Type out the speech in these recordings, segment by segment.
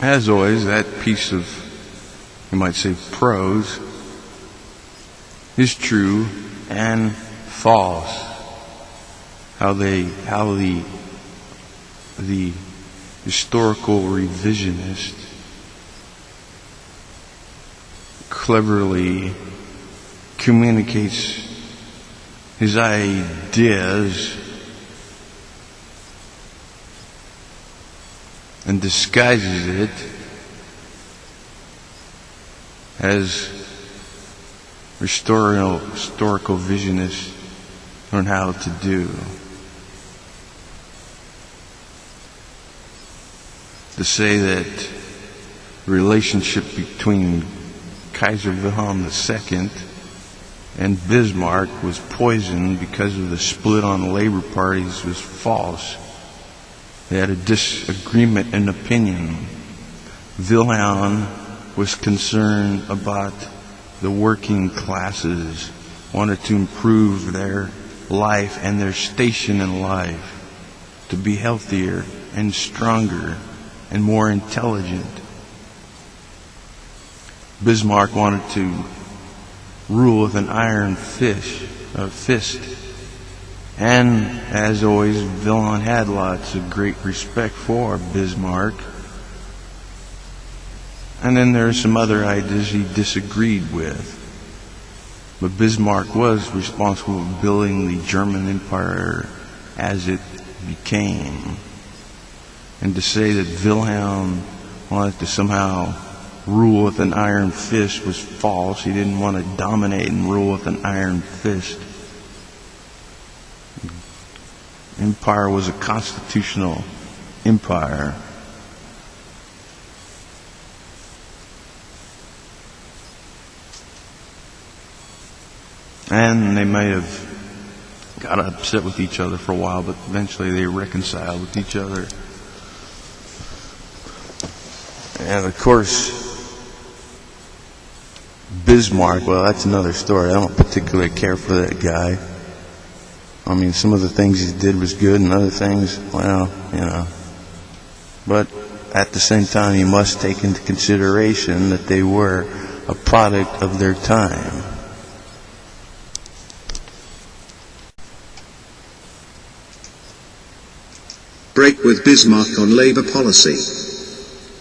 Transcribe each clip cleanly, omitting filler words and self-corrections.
As always, that piece of, you might say, prose is true and false. How the historical revisionist cleverly communicates his ideas and disguises it as historical visionists learn how to do. To say that the relationship between Kaiser Wilhelm II and Bismarck was poisoned because of the split on the labor parties was false. They had a disagreement in opinion. Wilhelm was concerned about the working classes, wanted to improve their life and their station in life, to be healthier and stronger and more intelligent. Bismarck wanted to rule with an iron fist. And as always, Wilhelm had lots of great respect for Bismarck. And then there are some other ideas he disagreed with. But Bismarck was responsible for building the German Empire as it became. And to say that Wilhelm wanted to somehow rule with an iron fist was false. He didn't want to dominate and rule with an iron fist. Empire was a constitutional empire. And they may have got upset with each other for a while, but eventually they reconciled with each other. And of course, Bismarck, well, that's another story. I don't particularly care for that guy. I mean, some of the things he did was good, and other things, well, you know. But at the same time, you must take into consideration that they were a product of their time. Break with Bismarck on labor policy.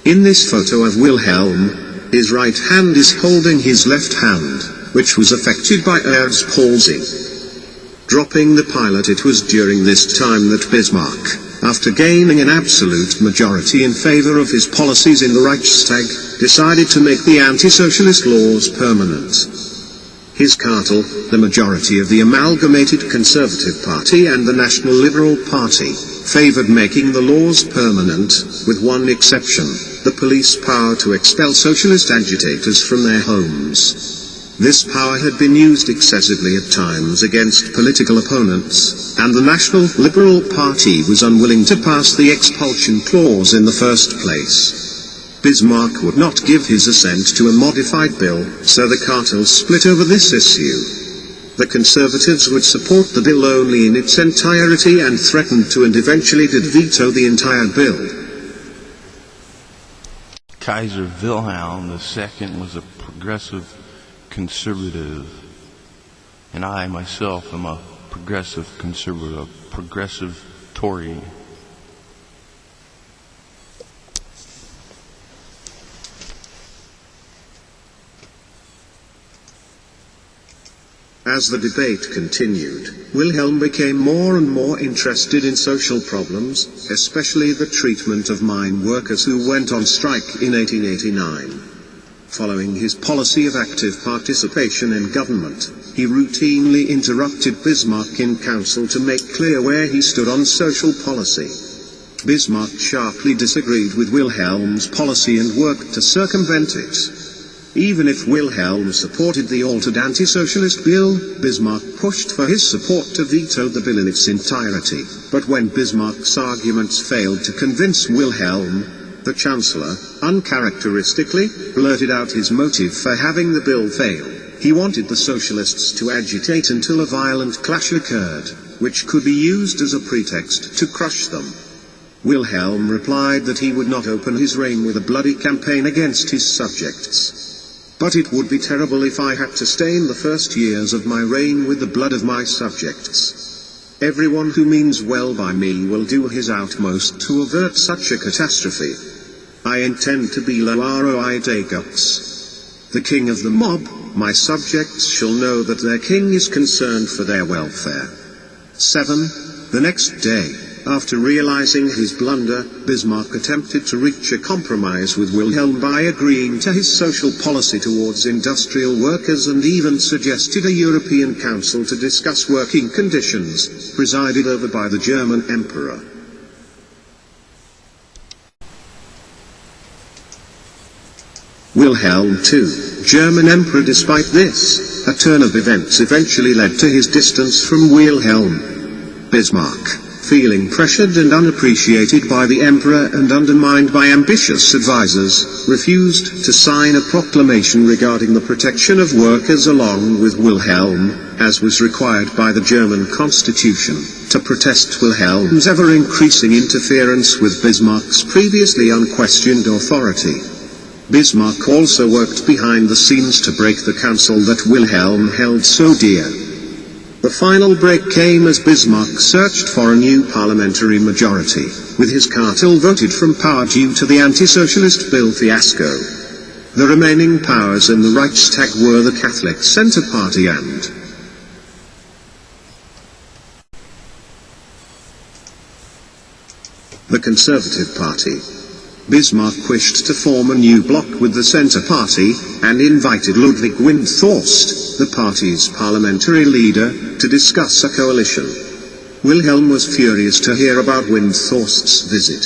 In this photo of Wilhelm, his right hand is holding his left hand, which was affected by Erb's palsy. Dropping the pilot, it was during this time that Bismarck, after gaining an absolute majority in favor of his policies in the Reichstag, decided to make the anti-socialist laws permanent. His cartel, the majority of the amalgamated Conservative Party and the National Liberal Party, favored making the laws permanent, with one exception: the police power to expel socialist agitators from their homes. This power had been used excessively at times against political opponents, and the National Liberal Party was unwilling to pass the expulsion clause in the first place. Bismarck would not give his assent to a modified bill, so the cartel split over this issue. The Conservatives would support the bill only in its entirety and threatened to and eventually did veto the entire bill. Kaiser Wilhelm II was a progressive conservative, and I myself am a progressive conservative, progressive Tory. As the debate continued, Wilhelm became more and more interested in social problems, especially the treatment of mine workers who went on strike in 1889. Following his policy of active participation in government, he routinely interrupted Bismarck in council to make clear where he stood on social policy. Bismarck sharply disagreed with Wilhelm's policy and worked to circumvent it. Even if Wilhelm supported the altered anti-socialist bill, Bismarck pushed for his support to veto the bill in its entirety. But when Bismarck's arguments failed to convince Wilhelm, the Chancellor, uncharacteristically, blurted out his motive for having the bill fail. He wanted the socialists to agitate until a violent clash occurred, which could be used as a pretext to crush them. Wilhelm replied that he would not open his reign with a bloody campaign against his subjects. But it would be terrible if I had to stain the first years of my reign with the blood of my subjects. Everyone who means well by me will do his utmost to avert such a catastrophe. I intend to be Loaroi Dagux, the king of the mob. My subjects shall know that their king is concerned for their welfare. 7. The next day, after realizing his blunder, Bismarck attempted to reach a compromise with Wilhelm by agreeing to his social policy towards industrial workers and even suggested a European Council to discuss working conditions, presided over by the German Emperor. Wilhelm II, German Emperor. Despite this, a turn of events eventually led to his distance from Wilhelm. Bismarck, feeling pressured and unappreciated by the emperor and undermined by ambitious advisors, refused to sign a proclamation regarding the protection of workers along with Wilhelm, as was required by the German constitution, to protest Wilhelm's ever-increasing interference with Bismarck's previously unquestioned authority. Bismarck also worked behind the scenes to break the council that Wilhelm held so dear. The final break came as Bismarck searched for a new parliamentary majority, with his cartel voted from power due to the anti-socialist bill fiasco. The remaining powers in the Reichstag were the Catholic Centre Party and the Conservative Party. Bismarck wished to form a new bloc with the Centre Party, and invited Ludwig Windthorst, the party's parliamentary leader, to discuss a coalition. Wilhelm was furious to hear about Windthorst's visit.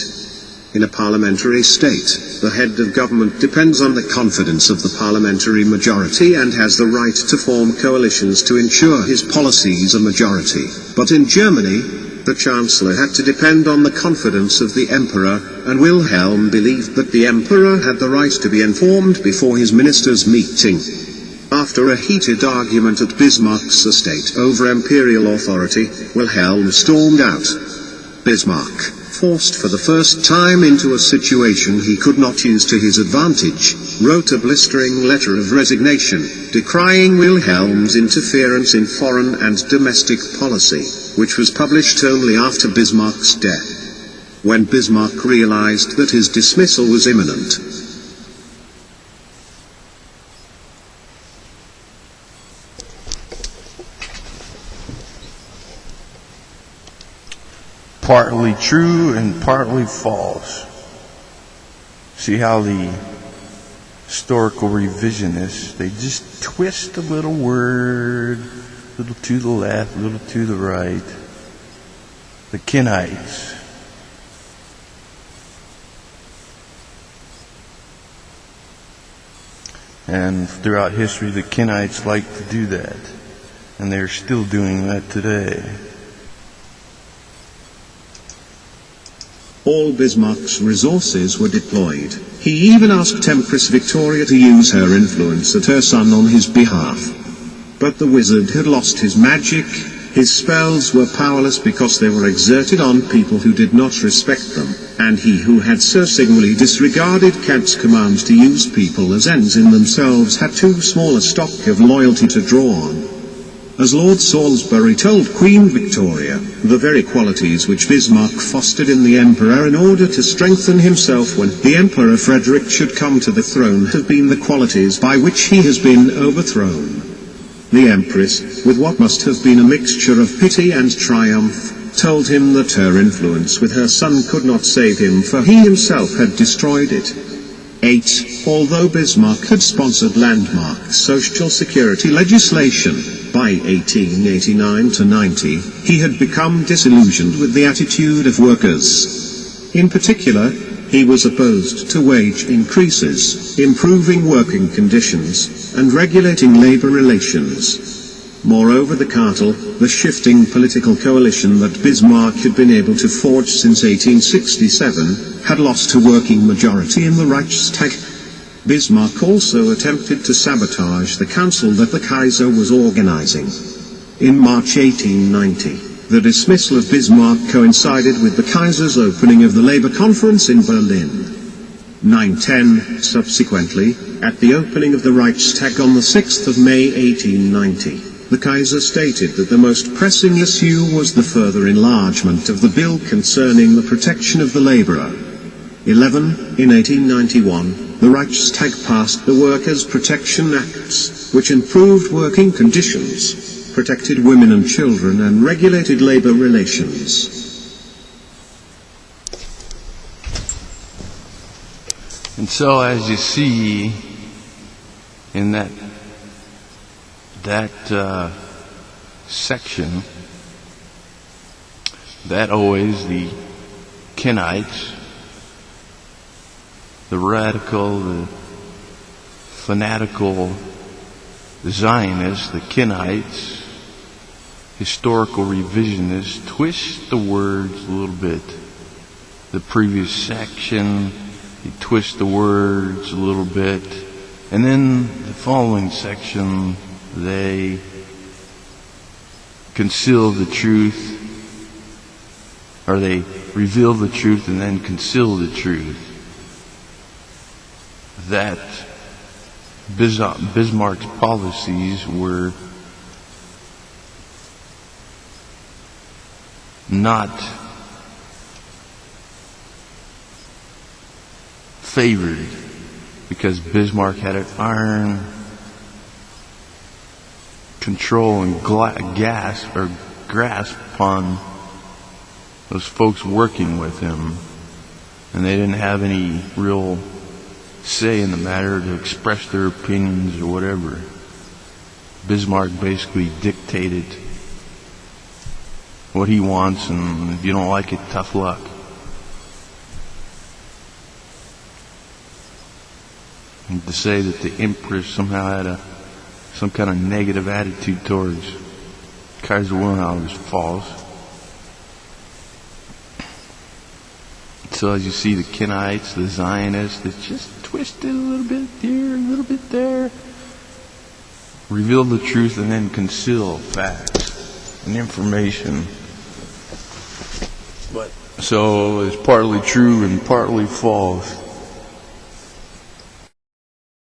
In a parliamentary state, the head of government depends on the confidence of the parliamentary majority and has the right to form coalitions to ensure his policies a majority. But in Germany, the Chancellor had to depend on the confidence of the Emperor, and Wilhelm believed that the Emperor had the right to be informed before his ministers' meeting. After a heated argument at Bismarck's estate over imperial authority, Wilhelm stormed out. Bismarck, forced for the first time into a situation he could not use to his advantage, wrote a blistering letter of resignation, decrying Wilhelm's interference in foreign and domestic policy, which was published only after Bismarck's death. When Bismarck realized that his dismissal was imminent, partly true and partly false. See how the historical revisionists, they just twist a little word, a little to the left, a little to the right. The Kenites. And throughout history, the Kenites like to do that. And they're still doing that today. All Bismarck's resources were deployed. He even asked Empress Victoria to use her influence at her son on his behalf. But the wizard had lost his magic. His spells were powerless because they were exerted on people who did not respect them, and he who had so signally disregarded Kant's command to use people as ends in themselves had too small a stock of loyalty to draw on. As Lord Salisbury told Queen Victoria, the very qualities which Bismarck fostered in the Emperor in order to strengthen himself when the Emperor Frederick should come to the throne have been the qualities by which he has been overthrown. The Empress, with what must have been a mixture of pity and triumph, told him that her influence with her son could not save him, for he himself had destroyed it. 8. Although Bismarck had sponsored landmark social security legislation, by 1889-90, he had become disillusioned with the attitude of workers. In particular, he was opposed to wage increases, improving working conditions, and regulating labor relations. Moreover, the cartel, the shifting political coalition that Bismarck had been able to forge since 1867, had lost a working majority in the Reichstag. Bismarck also attempted to sabotage the council that the Kaiser was organizing. In March 1890, The dismissal of Bismarck coincided with the Kaiser's opening of the Labour Conference in Berlin. 910, subsequently, at the opening of the Reichstag on the 6th of May 1890, the Kaiser stated that the most pressing issue was the further enlargement of the bill concerning the protection of the labourer. 11. In 1891, the Reichstag passed the Workers' Protection Acts, which improved working conditions, protected women and children, and regulated labour relations. And so, as you see in that section, that always the Kenites, the radical, the fanatical Zionists, the Kenites, historical revisionists, twist the words a little bit. The previous section, you twist the words a little bit, and then the following section, they conceal the truth, or they reveal the truth and then conceal the truth. That Bismarck's policies were not favored because Bismarck had an iron control and grasp upon those folks working with him, and they didn't have any real say in the matter to express their opinions or whatever. Bismarck basically dictated what he wants, and if you don't like it, tough luck. And to say that the Empress somehow had some kind of negative attitude towards Kaiser Wilhelm is false. So as you see, the Kenites, the Zionists, they just twisted a little bit here, a little bit there, reveal the truth and then conceal facts and information. So it's partly true and partly false.